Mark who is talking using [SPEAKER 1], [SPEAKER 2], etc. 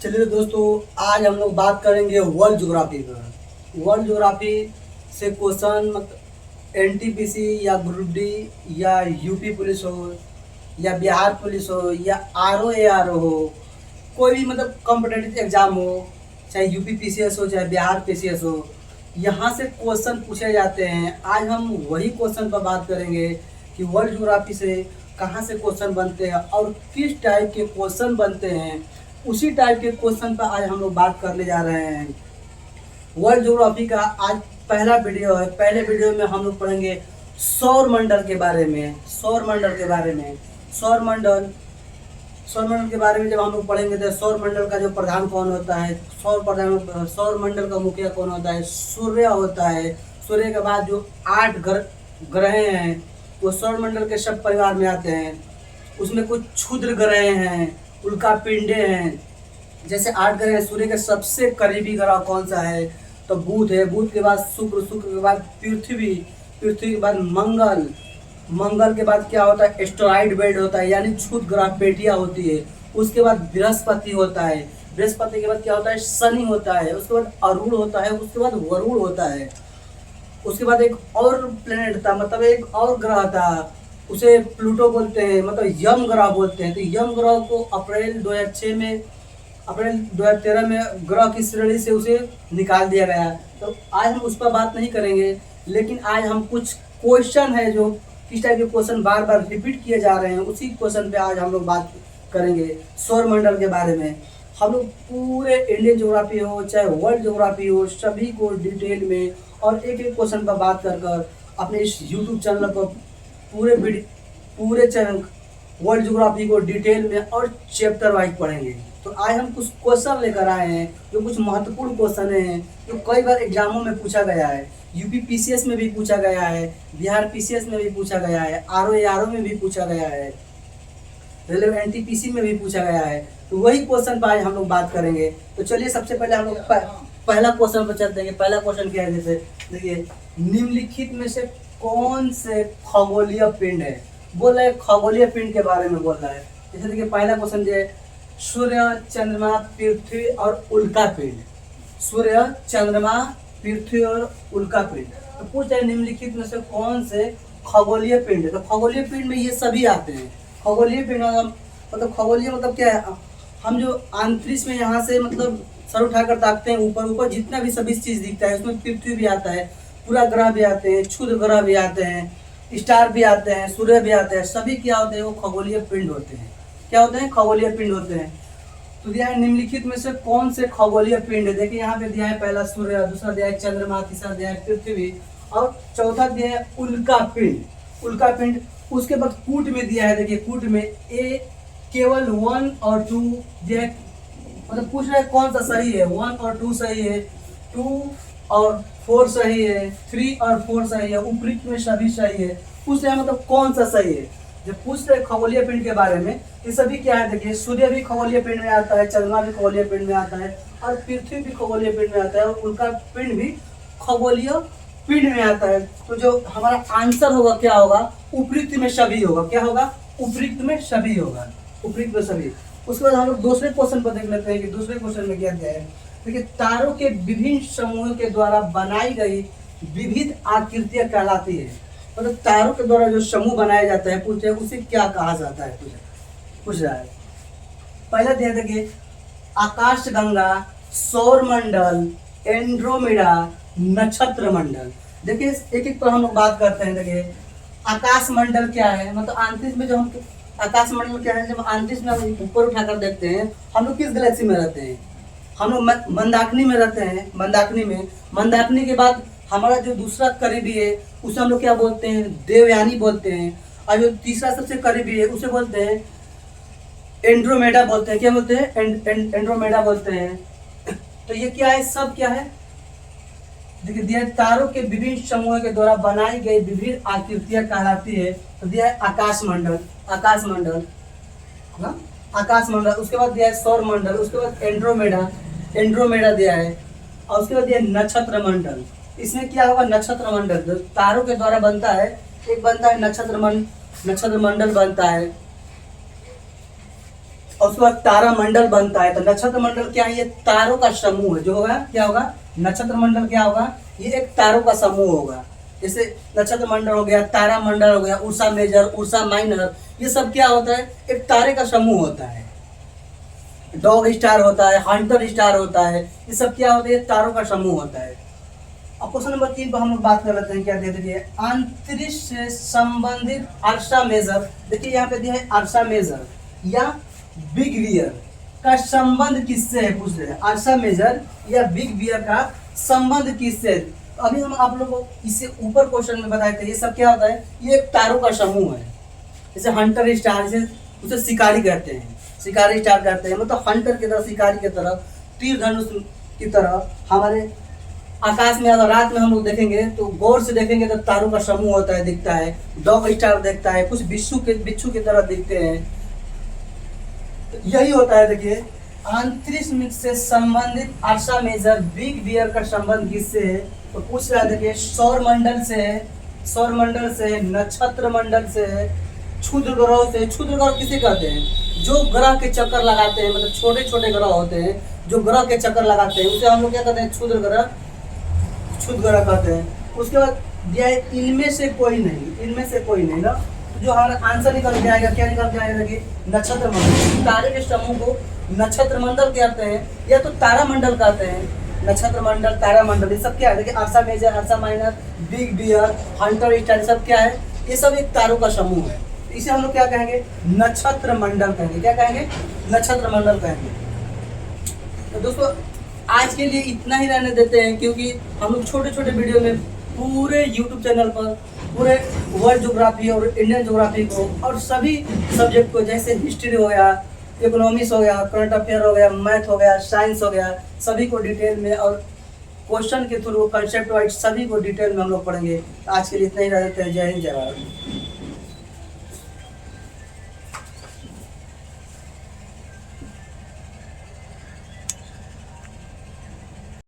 [SPEAKER 1] चलिए दोस्तों, आज हम लोग बात करेंगे वर्ल्ड ज्योग्राफी पर। वर्ल्ड ज्योग्राफी से क्वेश्चन मतलब एनटीपीसी या ग्रुप डी या यूपी पुलिस हो या बिहार पुलिस हो या आरओ ए आर हो, कोई भी मतलब कॉम्पिटेटिव एग्जाम हो, चाहे यूपी पीसीएस हो चाहे बिहार पीसीएस हो, यहाँ से क्वेश्चन पूछे जाते हैं। आज हम वही क्वेश्चन पर बात करेंगे कि वर्ल्ड ज्योग्राफी से कहाँ से क्वेश्चन बनते हैं और किस टाइप के क्वेश्चन बनते हैं। उसी टाइप के क्वेश्चन पर आज हम लोग बात करने जा रहे हैं। वर्ल्ड ज्योग्राफी का आज पहला वीडियो है। पहले वीडियो में हम लोग पढ़ेंगे सौर मंडल के बारे में। सौर मंडल के बारे में सौर मंडल के बारे में जब हम लोग पढ़ेंगे तो सौर मंडल का जो प्रधान कौन होता है, सौर मंडल का मुखिया कौन होता है, सूर्य होता है। सूर्य के बाद जो 8 ग्रह हैं वो सौर मंडल के सब परिवार में आते हैं। उसमें कुछ क्षुद्र ग्रह हैं, उल्का पिंडे हैं। जैसे 8 ग्रह हैं, सूर्य के सबसे करीबी ग्रह कौन सा है तो बुध है। बुध के बाद शुक्र, शुक्र के बाद पृथ्वी, पृथ्वी के बाद मंगल, मंगल के बाद क्या होता है एस्टेरॉइड बेल्ट होता है यानी क्षुद्र ग्रह पेटियां होती है। उसके बाद बृहस्पति होता है। बृहस्पति के बाद क्या होता है शनि होता है। उसके बाद अरुण होता है। उसके बाद वरुण होता है। उसके बाद एक और प्लेनेट था, मतलब एक और ग्रह था, उसे प्लूटो बोलते हैं, मतलब यम ग्रह बोलते हैं। तो यम ग्रह को अप्रैल 2013 में ग्रह की श्रेणी से उसे निकाल दिया गया। तो आज हम उस पर बात नहीं करेंगे, लेकिन आज हम कुछ क्वेश्चन है जो किस टाइप के क्वेश्चन बार बार रिपीट किए जा रहे हैं, उसी क्वेश्चन पे आज हम लोग बात करेंगे सौर मंडल के बारे में। हम लोग पूरे इंडियन ज्योग्राफी हो चाहे वर्ल्ड ज्योग्राफी हो, सभी को डिटेल में और एक एक क्वेश्चन पर बात कर अपने इस यूट्यूब चैनल पर पूरे चैनल वर्ल्ड ज्योग्राफी को डिटेल में और चैप्टर वाइज पढ़ेंगे। तो आज हम कुछ क्वेश्चन लेकर आए हैं जो कुछ महत्वपूर्ण क्वेश्चन हैं जो कई बार एग्जामों में पूछा गया है। यूपी पीसीएस में भी पूछा गया है, बिहार पीसीएस में भी पूछा गया है, आरओ में भी पूछा गया है, रेलवे एनटीपीसी में भी पूछा गया है। तो वही क्वेश्चन पर आज हम लोग बात करेंगे। तो चलिए सबसे पहले हम लोग पहला क्वेश्चन पर चलते हैं। पहला क्वेश्चन क्या है, जैसे देखिए निम्नलिखित में से कौन से खगोलीय पिंड है। बोल रहे खगोलीय पिंड के बारे में बोल रहा है। जैसे देखिए पहला क्वेश्चन जो है सूर्य, चंद्रमा, पृथ्वी और उल्का पिंड। सूर्य, चंद्रमा, पृथ्वी और उल्का पिंड। तो पूछ रहे निम्नलिखित में से कौन से खगोलीय पिंड है। तो खगोलीय पिंड में ये सभी आते हैं। खगोलीय पिंड मतलब खगोलीय मतलब क्या है, हम जो अंतरिक्ष में यहाँ से मतलब सर उठाकर ताकते हैं ऊपर ऊपर जितना भी सभी चीज दिखता है उसमें पृथ्वी भी आता है, पूरा ग्रह भी आते हैं, क्षुद्र ग्रह भी आते हैं, स्टार भी आते हैं, सूर्य भी आते हैं। सभी क्या होते हैं वो खगोलीय पिंड होते हैं। क्या होते हैं खगोलीय पिंड होते हैं। तो दिया है निम्नलिखित में से कौन से खगोलीय पिंड है। देखिए यहाँ पे दिया है पहला सूर्य, दूसरा दिया है चंद्रमा, तीसरा दिया है पृथ्वी और चौथा दिया है उल्का पिंड। उल्का पिंड उसके बाद कूट में दिया है। देखिए कूट में ए केवल 1 और 2 दिया है, मतलब पूछ रहा है कौन सा सही है। 1 और 2 सही है, 2 और 4 सही है, 3 और 4 सही है, उपयुक्त में सभी सही है। पूछ रहे हैं मतलब कौन सा सही है। जब पूछ रहे खगोलीय पिंड के बारे में ये सभी क्या है, देखिए सूर्य भी खगोलीय पिंड में आता है, चंद्रमा भी खगोलीय पिंड में आता है और पृथ्वी भी खगोलीय पिंड में आता है और उनका पिंड भी खगोलीय पिंड में आता है। तो जो हमारा आंसर होगा क्या होगा, उपयुक्त में सभी होगा। क्या होगा, उपयुक्त में सभी होगा, उपयुक्त में सभी। उसके बाद हम लोग दूसरे क्वेश्चन पर देख लेते हैं कि दूसरे क्वेश्चन में क्या दिया है। देखिए तारों के विभिन्न समूहों के द्वारा बनाई गई विविध आकृतियां कहलाती है। मतलब तारों के द्वारा जो समूह बनाया जाता है पूछते हैं उसे क्या कहा जाता है, पूछ रहा है। पहला दिया देखिए आकाश गंगा, सौर मंडल, एंड्रोमेडा, नक्षत्र मंडल। देखिए एक एक पर हम लोग बात करते हैं। देखिए आकाश मंडल क्या है, मतलब अंतरिक्ष में जो हम आकाश मंडल क्या है, जब अंतरिक्ष में हम ऊपर उठाकर देखते हैं हम लोग किस गैलेक्सी में रहते हैं, हम लोग मंदाकिनी में रहते हैं। मंदाकिनी के बाद हमारा जो दूसरा करीबी है उसे हम लोग क्या बोलते हैं, देवयानी बोलते हैं। और जो तीसरा सबसे करीबी है उसे बोलते हैं एंड्रोमेडा बोलते हैं। क्या बोलते हैं, एंड्रोमेडा बोलते हैं। तो ये क्या है, सब क्या है, देखिए दिया तारों के विभिन्न समूहों के द्वारा बनाई गई विभिन्न आकृतियां कहलाती है। तो दिया है आकाश मंडल, आकाश मंडल ना, आकाश मंडल। उसके बाद दिया है सौर मंडल, उसके बाद एंड्रोमेडा, एंड्रोमेडा दिया है और उसके बाद दिया है नक्षत्र मंडल। इसमें क्या होगा, नक्षत्र मंडल जो तारों के द्वारा बनता है, एक बनता है नक्षत्र मंडल बनता है। और उसके बाद तारा मंडल बनता है। तो नक्षत्र मंडल क्या है? ये तारों का समूह है। जो होगा क्या होगा? नक्षत्र मंडल क्या होगा? ये एक तारों का समूह होगा। जैसे नक्षत्र मंडल हो गया, तारा मंडल हो गया, उर्सा मेजर, उर्सा माइनर, ये सब क्या होता है? एक तारे का समूह होता है। डॉग स्टार होता है, हंटर स्टार होता है, ये सब क्या होता है? तारों का समूह होता है। अब क्वेश्चन नंबर 3 पर हम लोग बात कर लेते हैं। क्या दे दिए? अंतरिक्ष से संबंधित अर्सा मेजर। देखिए यहाँ पे दिया है अर्सा मेजर या बिग बियर का संबंध किससे है, पूछ रहे हैं। अर्सा मेजर या बिग बियर का संबंध किससे? अभी हम आप लोगों को इससे ऊपर क्वेश्चन में बताए थे, ये सब क्या होता है? ये एक तारों का समूह है। जैसे हंटर स्टार, जैसे उसे शिकारी कहते हैं, शिकारी स्टार कहते हैं, मतलब हंटर की तरह, शिकारी की तरह, तीर धनुष की तरह हमारे आकाश में अगर रात में हम लोग देखेंगे तो गौर से देखेंगे तो तारों का समूह होता है, दिखता है। डॉग स्टार दिखता है, कुछ बिच्छू की तरह दिखते हैं। तो यही होता है। देखिए अंतरिक्ष से संबंधित अर्सा मेजर बिग बियर का संबंध किससे है? तो पूछ रहा है। देखिए सौर मंडल से है, सौर मंडल से, नक्षत्र मंडल से, क्षुद्र ग्रह से। क्षुद्र ग्रह किसे कहते हैं? जो ग्रह के चक्कर लगाते हैं, मतलब छोटे छोटे ग्रह होते हैं जो ग्रह के चक्कर लगाते हैं, उसे हम लोग क्या कहते हैं? क्षुद्र ग्रह, क्षुद्र ग्रह कहते हैं। उसके बाद दिया है इनमें से कोई नहीं, इनमें से कोई नहीं ना। तो जो हमारा आंसर निकल के आएगा, क्या निकल के आएगा? देखिए नक्षत्र मंडल। तारे के समूह को नक्षत्र मंडल कहते हैं या तो तारा मंडल कहते हैं। नक्षत्र मंडल, तारा मंडल, ये सब क्या है? देखिए Ursa Major, Ursa Minor, big bear, hunter star, सब क्या है? ये सब एक तारों का समूह है। इसे हम लोग क्या कहेंगे? नक्षत्र मंडल कहेंगे। क्या कहेंगे? नक्षत्र मंडल कहेंगे। तो दोस्तों आज के लिए इतना ही रहने देते हैं, क्योंकि हम लोग छोटे छोटे वीडियो में पूरे YouTube चैनल पर पूरे वर्ल्ड ज्योग्राफी और इंडियन ज्योग्राफी को और सभी सब्जेक्ट को, जैसे हिस्ट्री हो गया, इकोनॉमिक्स हो गया, करंट अफेयर हो गया, मैथ हो गया, साइंस हो गया, सभी को डिटेल में और क्वेश्चन के थ्रू, कंसेप्ट वाइज सभी को डिटेल में हम लोग पढ़ेंगे। आज के लिए इतना ही रहते हैं। जय हिंद, जय भारत।